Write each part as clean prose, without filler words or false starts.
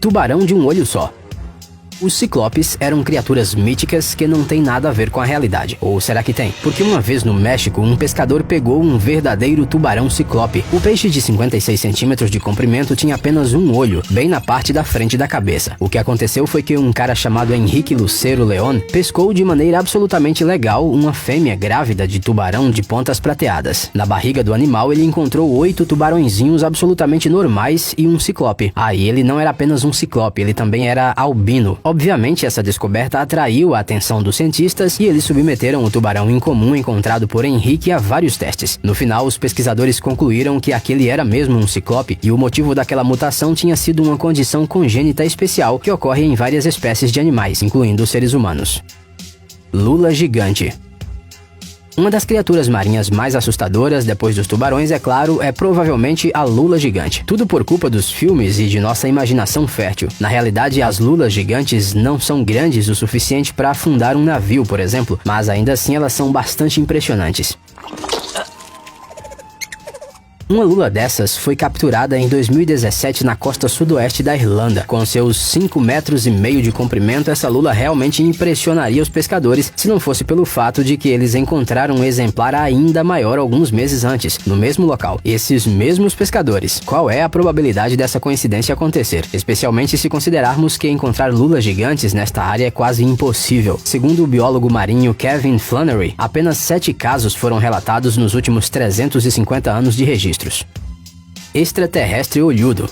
Tubarão de um olho só. Os ciclopes eram criaturas míticas que não têm nada a ver com a realidade. Ou será que tem? Porque uma vez no México, um pescador pegou um verdadeiro tubarão ciclope. O peixe de 56 centímetros de comprimento tinha apenas um olho, bem na parte da frente da cabeça. O que aconteceu foi que um cara chamado Henrique Lucero León pescou de maneira absolutamente legal uma fêmea grávida de tubarão de pontas prateadas. Na barriga do animal, ele encontrou 8 tubarõezinhos absolutamente normais e um ciclope. E ele não era apenas um ciclope, ele também era albino. Obviamente, essa descoberta atraiu a atenção dos cientistas e eles submeteram o tubarão incomum encontrado por Henrique a vários testes. No final, os pesquisadores concluíram que aquele era mesmo um ciclope e o motivo daquela mutação tinha sido uma condição congênita especial que ocorre em várias espécies de animais, incluindo os seres humanos. Lula gigante. Uma das criaturas marinhas mais assustadoras depois dos tubarões, é claro, é provavelmente a lula gigante. Tudo por culpa dos filmes e de nossa imaginação fértil. Na realidade, as lulas gigantes não são grandes o suficiente para afundar um navio, por exemplo, mas ainda assim elas são bastante impressionantes. Uma lula dessas foi capturada em 2017 na costa sudoeste da Irlanda. Com seus 5,5 metros de comprimento, essa lula realmente impressionaria os pescadores se não fosse pelo fato de que eles encontraram um exemplar ainda maior alguns meses antes, no mesmo local. Esses mesmos pescadores. Qual é a probabilidade dessa coincidência acontecer? Especialmente se considerarmos que encontrar lulas gigantes nesta área é quase impossível. Segundo o biólogo marinho Kevin Flannery, apenas 7 casos foram relatados nos últimos 350 anos de registro. Extraterrestre olhudo.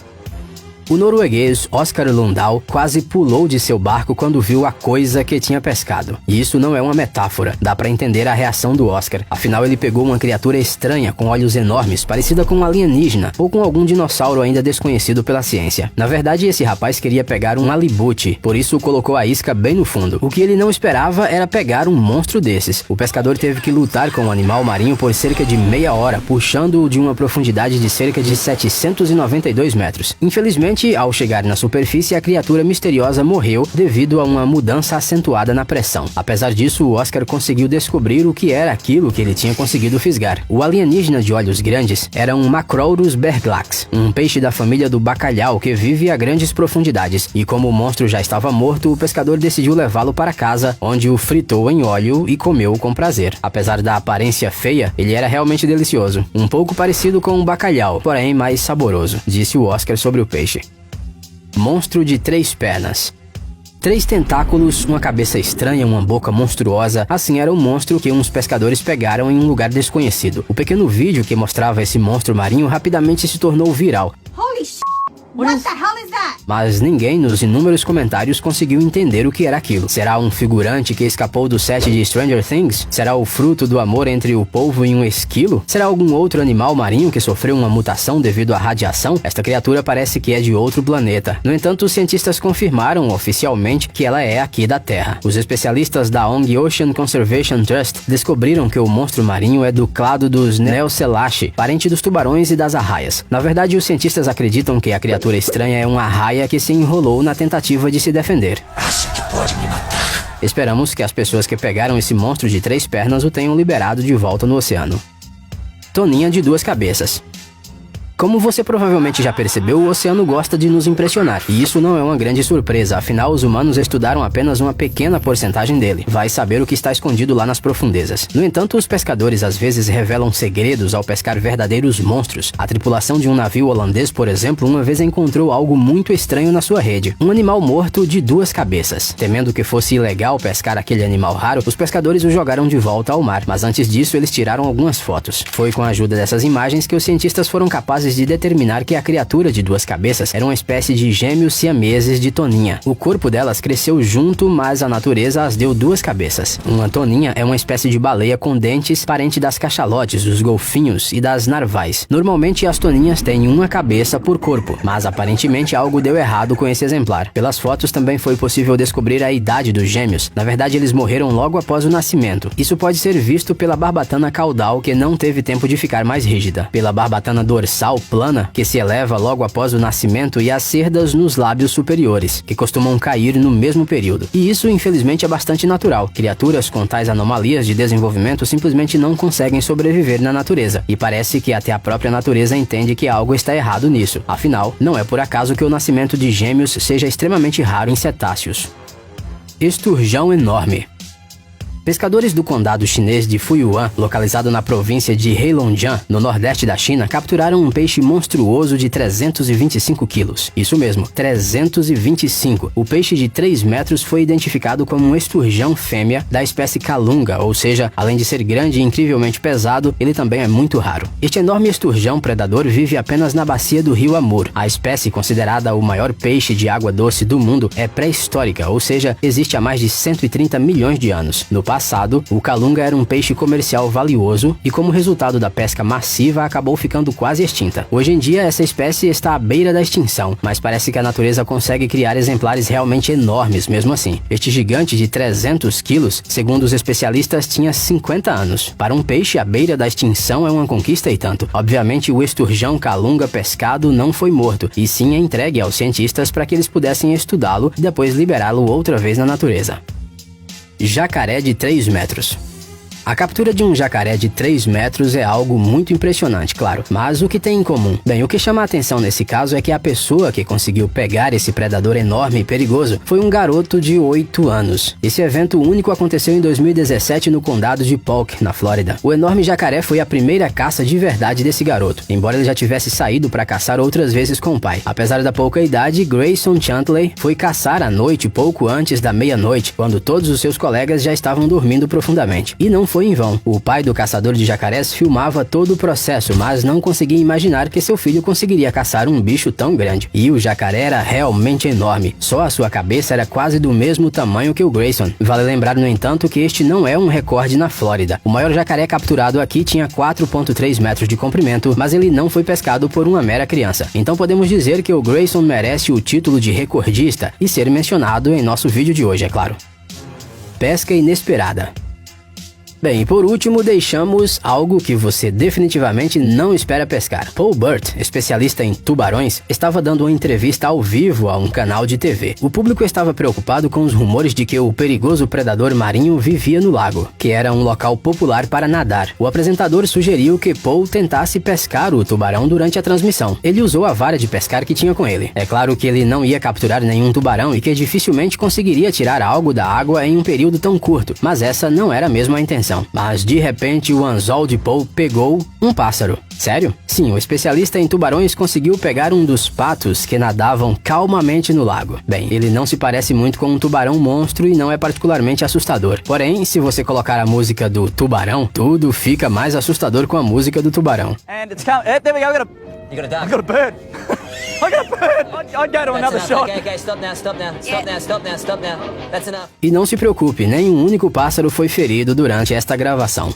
O norueguês Oscar Lundal quase pulou de seu barco quando viu a coisa que tinha pescado. E isso não é uma metáfora, dá pra entender a reação do Oscar. Afinal, ele pegou uma criatura estranha com olhos enormes, parecida com um alienígena ou com algum dinossauro ainda desconhecido pela ciência. Na verdade, esse rapaz queria pegar um alibute, por isso colocou a isca bem no fundo. O que ele não esperava era pegar um monstro desses. O pescador teve que lutar com o animal marinho por cerca de meia hora, puxando-o de uma profundidade de cerca de 792 metros. Infelizmente, ao chegar na superfície, a criatura misteriosa morreu devido a uma mudança acentuada na pressão. Apesar disso, o Oscar conseguiu descobrir o que era aquilo que ele tinha conseguido fisgar. O alienígena de olhos grandes era um Macrorus berglax, um peixe da família do bacalhau que vive a grandes profundidades. E como o monstro já estava morto, o pescador decidiu levá-lo para casa, onde o fritou em óleo e comeu com prazer. Apesar da aparência feia, ele era realmente delicioso. Um pouco parecido com um bacalhau, porém mais saboroso, disse o Oscar sobre o peixe. Monstro de 3 pernas. 3 tentáculos, uma cabeça estranha, uma boca monstruosa. Assim era o monstro que uns pescadores pegaram em um lugar desconhecido. O pequeno vídeo que mostrava esse monstro marinho rapidamente se tornou viral. Holy shit! What the hell is that? Mas ninguém nos inúmeros comentários conseguiu entender o que era aquilo. Será um figurante que escapou do set de Stranger Things? Será o fruto do amor entre o polvo e um esquilo? Será algum outro animal marinho que sofreu uma mutação devido à radiação? Esta criatura parece que é de outro planeta. No entanto, os cientistas confirmaram oficialmente que ela é aqui da Terra. Os especialistas da ONG Ocean Conservation Trust descobriram que o monstro marinho é do clado dos Neoselaceae, parente dos tubarões e das arraias. Na verdade, os cientistas acreditam que a criatura estranha é uma arraia que se enrolou na tentativa de se defender. Acha que pode me matar? Esperamos que as pessoas que pegaram esse monstro de 3 pernas o tenham liberado de volta no oceano. Toninha de 2 cabeças. Como você provavelmente já percebeu, o oceano gosta de nos impressionar. E isso não é uma grande surpresa, afinal os humanos estudaram apenas uma pequena porcentagem dele. Vai saber o que está escondido lá nas profundezas. No entanto, os pescadores às vezes revelam segredos ao pescar verdadeiros monstros. A tripulação de um navio holandês, por exemplo, uma vez encontrou algo muito estranho na sua rede. Um animal morto de 2 cabeças. Temendo que fosse ilegal pescar aquele animal raro, os pescadores o jogaram de volta ao mar. Mas antes disso, eles tiraram algumas fotos. Foi com a ajuda dessas imagens que os cientistas foram capazes de determinar que a criatura de 2 cabeças era uma espécie de gêmeos siameses de toninha. O corpo delas cresceu junto, mas a natureza as deu 2 cabeças. Uma toninha é uma espécie de baleia com dentes, parente das cachalotes, dos golfinhos e das narvais. Normalmente as toninhas têm uma cabeça por corpo, mas aparentemente algo deu errado com esse exemplar. Pelas fotos também foi possível descobrir a idade dos gêmeos. Na verdade, eles morreram logo após o nascimento. Isso pode ser visto pela barbatana caudal, que não teve tempo de ficar mais rígida, pela barbatana dorsal, nasal plana, que se eleva logo após o nascimento, e as cerdas nos lábios superiores, que costumam cair no mesmo período. E isso, infelizmente, é bastante natural. Criaturas com tais anomalias de desenvolvimento simplesmente não conseguem sobreviver na natureza, e parece que até a própria natureza entende que algo está errado nisso. Afinal, não é por acaso que o nascimento de gêmeos seja extremamente raro em cetáceos. Esturjão enorme. Pescadores do condado chinês de Fuyuan, localizado na província de Heilongjiang, no nordeste da China, capturaram um peixe monstruoso de 325 quilos. Isso mesmo, 325. O peixe de 3 metros foi identificado como um esturjão fêmea da espécie calunga, ou seja, além de ser grande e incrivelmente pesado, ele também é muito raro. Este enorme esturjão predador vive apenas na bacia do rio Amur. A espécie, considerada o maior peixe de água doce do mundo, é pré-histórica, ou seja, existe há mais de 130 milhões de anos. No passado, o calunga era um peixe comercial valioso e, como resultado da pesca massiva, acabou ficando quase extinta. Hoje em dia, essa espécie está à beira da extinção, mas parece que a natureza consegue criar exemplares realmente enormes mesmo assim. Este gigante de 300 quilos, segundo os especialistas, tinha 50 anos. Para um peixe à beira da extinção é uma conquista e tanto. Obviamente, o esturjão calunga pescado não foi morto, e sim entregue aos cientistas para que eles pudessem estudá-lo e depois liberá-lo outra vez na natureza. Jacaré de 3 metros. A captura de um jacaré de 3 metros é algo muito impressionante, claro. Mas o que tem em comum? Bem, o que chama a atenção nesse caso é que a pessoa que conseguiu pegar esse predador enorme e perigoso foi um garoto de 8 anos. Esse evento único aconteceu em 2017 no condado de Polk, na Flórida. O enorme jacaré foi a primeira caça de verdade desse garoto, embora ele já tivesse saído para caçar outras vezes com o pai. Apesar da pouca idade, Grayson Chantley foi caçar à noite pouco antes da meia-noite, quando todos os seus colegas já estavam dormindo profundamente. E não foi em vão. O pai do caçador de jacarés filmava todo o processo, mas não conseguia imaginar que seu filho conseguiria caçar um bicho tão grande. E o jacaré era realmente enorme. Só a sua cabeça era quase do mesmo tamanho que o Grayson. Vale lembrar, no entanto, que este não é um recorde na Flórida. O maior jacaré capturado aqui tinha 4,3 metros de comprimento, mas ele não foi pescado por uma mera criança. Então podemos dizer que o Grayson merece o título de recordista e ser mencionado em nosso vídeo de hoje, é claro. Pesca inesperada. Bem, e por último, deixamos algo que você definitivamente não espera pescar. Paul Burt, especialista em tubarões, estava dando uma entrevista ao vivo a um canal de TV. O público estava preocupado com os rumores de que o perigoso predador marinho vivia no lago, que era um local popular para nadar. O apresentador sugeriu que Paul tentasse pescar o tubarão durante a transmissão. Ele usou a vara de pescar que tinha com ele. É claro que ele não ia capturar nenhum tubarão e que dificilmente conseguiria tirar algo da água em um período tão curto, mas essa não era mesmo a intenção. Mas de repente o anzol de Paul pegou um pássaro. Sério? Sim, o especialista em tubarões conseguiu pegar um dos patos que nadavam calmamente no lago. Bem, ele não se parece muito com um tubarão monstro e não é particularmente assustador. Porém, se você colocar a música do tubarão, tudo fica mais assustador com a música do tubarão. And it's come. There we go. You got a duck. I got a bird. I got a bird. I'd go to another That's shot. enough. Okay, stop now, stop now, stop now, stop now, stop now. That's enough. E não se preocupe, nenhum único pássaro foi ferido durante esta gravação.